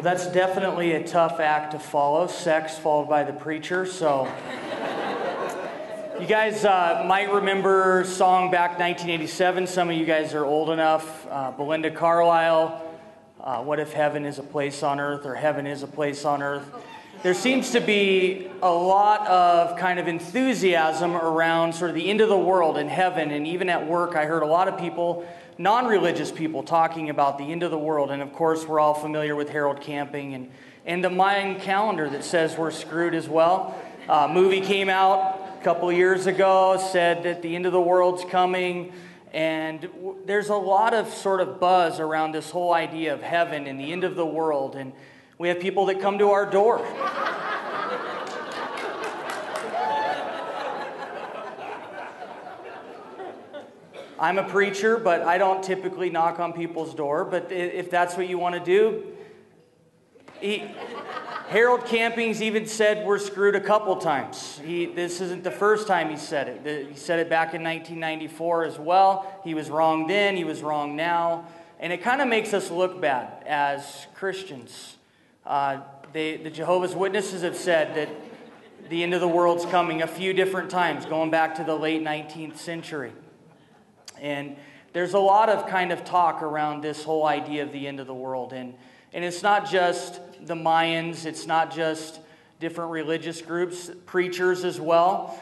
Well, that's definitely a tough act to follow, sex followed by the preacher. So, you guys might remember a song back 1987. Some of you guys are old enough. Belinda Carlisle, What If Heaven Is a Place on Earth, or Heaven is a Place on Earth. There seems to be a lot of kind of enthusiasm around sort of the end of the world and heaven, and even at work I heard a lot of people, non-religious people, talking about the end of the world. And of course we're all familiar with Harold Camping and the Mayan calendar that says we're screwed as well. Movie came out a couple years ago, said that the end of the world's coming, and there's a lot of sort of buzz around this whole idea of heaven and the end of the world. And we have people that come to our door. I'm a preacher, but I don't typically knock on people's door. But if that's what you want to do, Harold Campings even said we're screwed a couple times. This isn't the first time he said it. He said it back in 1994 as well. He was wrong then, he was wrong now. And it kind of makes us look bad as Christians. The Jehovah's Witnesses have said that the end of the world's coming a few different times, going back to the late 19th century. And there's a lot of kind of talk around this whole idea of the end of the world. And it's not just the Mayans, it's not just different religious groups, preachers as well.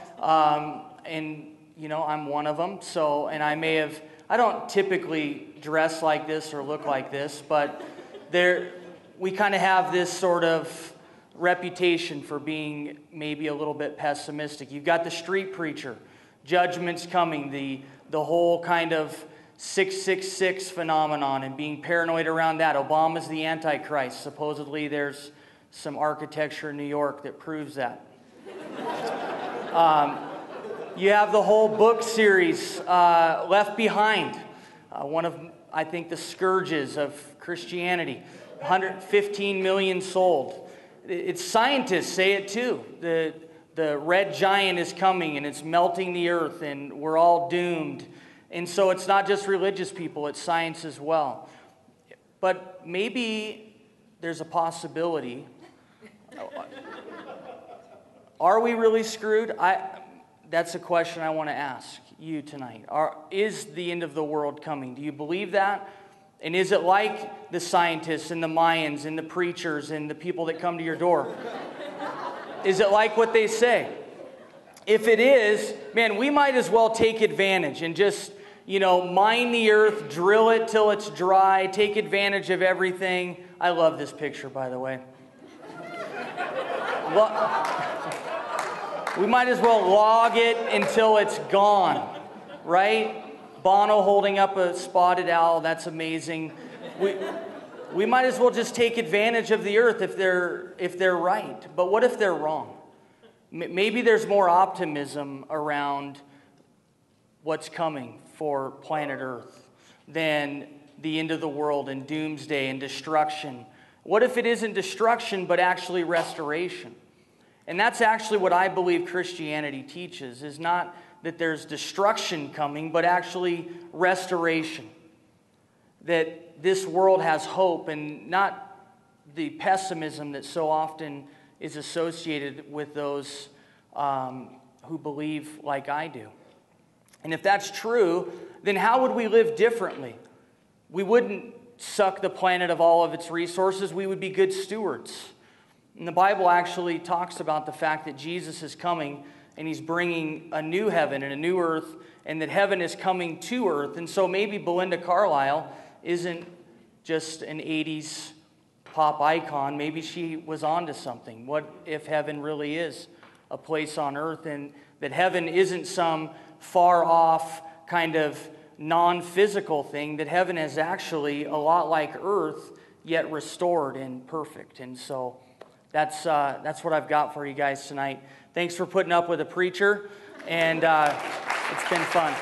And, you know, I'm one of them. So, and I don't typically dress like this or look like this, but we kind of have this sort of reputation for being maybe a little bit pessimistic. You've got the street preacher, judgment's coming, the whole kind of 666 phenomenon and being paranoid around that. Obama's the Antichrist. Supposedly there's some architecture in New York that proves that. You have the whole book series, Left Behind, one of, I think, the scourges of Christianity. 115 million sold. It's scientists say it too. The red giant is coming and it's melting the earth and we're all doomed. And so it's not just religious people, it's science as well. But maybe there's a possibility. Are we really screwed? That's a question I want to ask you tonight. Is the end of the world coming? Do you believe that? And is it like the scientists and the Mayans and the preachers and the people that come to your door? Is it like what they say? If it is, man, we might as well take advantage and just, mine the earth, drill it till it's dry, take advantage of everything. I love this picture, by the way. We might as well log it until it's gone, right? Bono holding up a spotted owl, that's amazing. We might as well just take advantage of the earth if they're right. But what if they're wrong? Maybe there's more optimism around what's coming for planet Earth than the end of the world and doomsday and destruction. What if it isn't destruction but actually restoration? And that's actually what I believe Christianity teaches, is not that there's destruction coming, but actually restoration. That this world has hope and not the pessimism that so often is associated with those who believe like I do. And if that's true, then how would we live differently? We wouldn't suck the planet of all of its resources. We would be good stewards. And the Bible actually talks about the fact that Jesus is coming and he's bringing a new heaven and a new earth, and that heaven is coming to earth. And so maybe Belinda Carlisle isn't just an 80s pop icon. Maybe she was onto something. What if heaven really is a place on earth, and that heaven isn't some far off kind of non-physical thing, that heaven is actually a lot like earth, yet restored and perfect. And so that's what I've got for you guys tonight. Thanks for putting up with a preacher, and it's been fun.